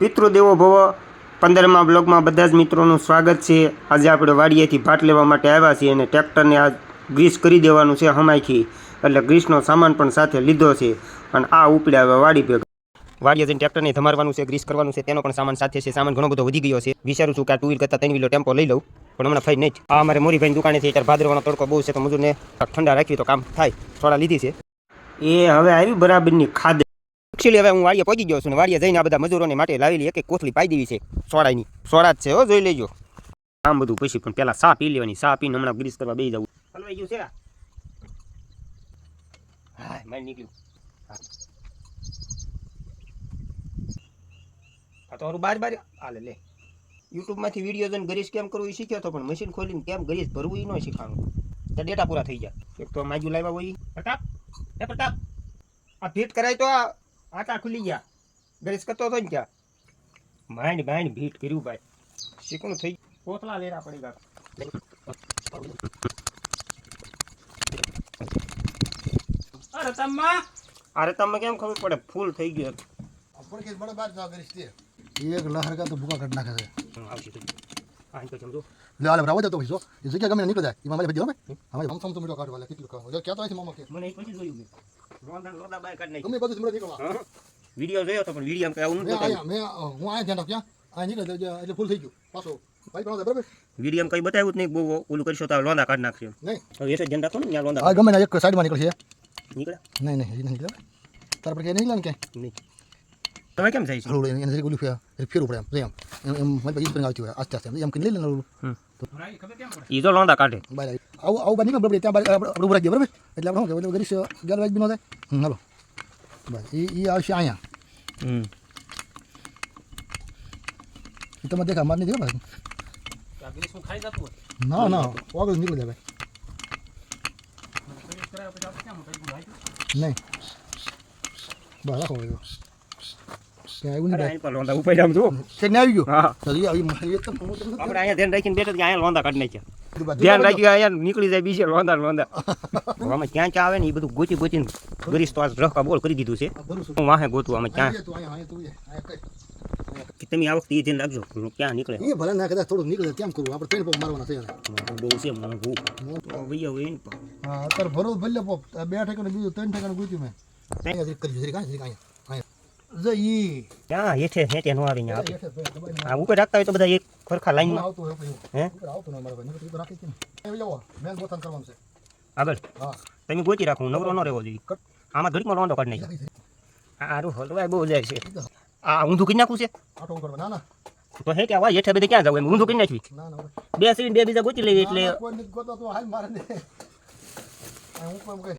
પિતૃદેવો ભવ 15મા બ્લોગમાં બધા જ મિત્રોનું સ્વાગત છે। આજે આપણે વાડીએથી ભાત લેવા માટે આવ્યા છીએ અને ટ્રેક્ટરને આ ગ્રીસ કરી દેવાનું છે હમાઈથી, એટલે ગ્રીસનો સામાન પણ સાથે લીધો છે અને આ ઉપડ્યા હવે વાડી ભેગા। વાડીએ જઈને ટ્રેક્ટરને ધમારવાનું છે, ગ્રીસ કરવાનું છે, તેનો પણ સામાન સાથે છે। સામાન ઘણો બધો વધી ગયો છે, વિચારું છું કે આ 2 વ્હીલ કરતાં 3 વ્હીલનો ટેમ્પો લઈ લઉં, પણ હમણાં ફાઈ નહીં। આ અમારે મોરીભાઈની દુકાને છે, ત્યારે ભાદરવાનો તડકો બહુ છે તો મજૂરને ઠંડા રાખવી તો કામ થાય, થોડા લીધી છે એ હવે આવી બરાબરની ખાદ। એકચ્યુઅલી હવે હું વાડીએ પહોંચી ગયો છું ને વાડીએ જઈને આ બધા મજૂરોને માટે લાવેલી એક કોથળી પાઈ દેવી છે સોડાની। સોડા જ છે હો, જોઈ લેજો। આમ બધું પછી પણ પહેલાં સા પી લેવાની, સા પીને હમણાં ગ્રીસ કરવા બેસી જવું। હલવાઈ ગયું છે હા મારી નીકળ્યું હા તો બાર બાર હાલે લે। યુટ્યુબમાંથી વિડીયો જોઈને ગ્રીસ કેમ કરવું એ શીખ્યો હતો, પણ મશીન ખોલીને કેમ ગ્રીસ ભરવું એ ન શીખવાનું, તો ડેટા પૂરા થઈ ગયા। એક તો માજુ લાવ્યા હોય પ્રતાપ, એ પ્રતાપ આ ભીટ કરાય તો આટા ખુલી ગયા, ગ્રીસ કરતો હતો ને ક્યાં માંડ માંડ ભીટ કર્યું ભાઈ, શીખવું થઈ કોથળા લેરા પડી ગયા। અરે તમે કેમ ખબર પડે ફૂલ થઈ ગયો एक लहर का तो भूखा कटना कैसे આવશે તો આ તો સમજો ले आले बराबर तो भैसो ये जगह में निकल जाए ये मामले भजियो में हमारे हम सम तो मीडियो काट वाला कितने का हो क्या तो ऐसे मामा के મને એ પછી જોયું મેં લોડા બાય કાઢ तुम बात सिमरा निकलवा નાખી વિડિયો જોયો તો પણ વિડિયો કે આવું मैं નતું आया मैं हूं आया ध्यान रखिया आ निकल એટલે ફૂલ થઈ ગયું પાછો ભાઈ બનાવ બરાબર વિડિયો કઈ બતાવ્યું જ નહીં, બહુ ઓલું કરશો તો લોડા કાઢ નાખશે। નહીં હવે એ ધ્યાન રાખો ને ત્યાં લોડા આ ગમે ના એક સાઈડ માં નીકળશે નીકળે નહીં નહીં એ નીકળે તાર પર કે નહીં લાન કે નહીં તમે કેમ જાય છે રોડ એને જે ગોલી ફેર ઉપર એમ એમ મને પછી સ્પ્રિંગ આવતી હોય આસ્તે આસ્તે એમ કે લઈ લેનો ઈ તો લોડા કાઢે બાય આવું બની ને બરાબર ત્યાં આપણે ઉભા રહી બરાબર એટલે આપણે શું કે ગરીસ ગેરવાજ બી ન થાય હાલો બસ એ આવશે અહીંયા એ તમે દેખા માર નહીં દેખા ના ના વાગલ નીકળી જાય નહીં બસ રાખો ત્યાં આવ્યું નહીં અહીં પર લોડા ઉપર આમ જો તે આવી ગયું હા તો એ આવી આપણે અહીંયા ધ્યાન રાખીને બેઠો કે અહીંયા લોડા કાઢી નાખ્યા, ધ્યાન રાખ્યું અહીંયા નીકળી જાય બીજે લોંદા લોંદા આમાં ક્યાં ક્યાં આવે ને એ બધું ગોચી ગોચીને ગરીશ તો આજ રખા બોલ કરી દીધું છે। હું વાહે ગોતું આમાં ક્યાં તમે આ વખતે એ ધ્યાન રાખજો ક્યાં નીકળે એ ભલે ના કદાચ થોડું નીકળે કેમ કરવું આપણે ટ્રેન પંપ મારવાના છે બહુ છે મને ભૂ ભૈયા હોય ને હા અત્યારે ભરો ભલે પપ 2 ઠેકાણે બીજું 3 ઠેકાણે ગૂંચ્યું મેં અહીંયા કરી જરી કાંઈ અહીંયા જઈ ક્યાં હેઠે હેઠે નો આવી ને આ ઉપર રાખતા હોય તો બધા એક ખરખા લાઈનમાં આવતો હોય હે આવતો ના મારા ભાઈ તો રાખી કે એ જાવો મેન બોથન કરવાનું છે આગળ હા તમે ગોચી રાખો, નવરો ન રહેવો જોઈએ। આમાં ઘડીકમાં લોંડો કાઢી નાખ્યો સારું હલવાય બહુ જાય છે। આ ઊંધું કરી નાખું છે આટો કરવા ના ના તો હેઠે આવા હેઠે બધે ક્યાં જવું, એમ ઊંધું કરી નાખવી, ના ના બે સીટ બે બીજા ગોચી લેવી એટલે કોઈ નથી ગોતો તો હાલ મારે દે હું પણ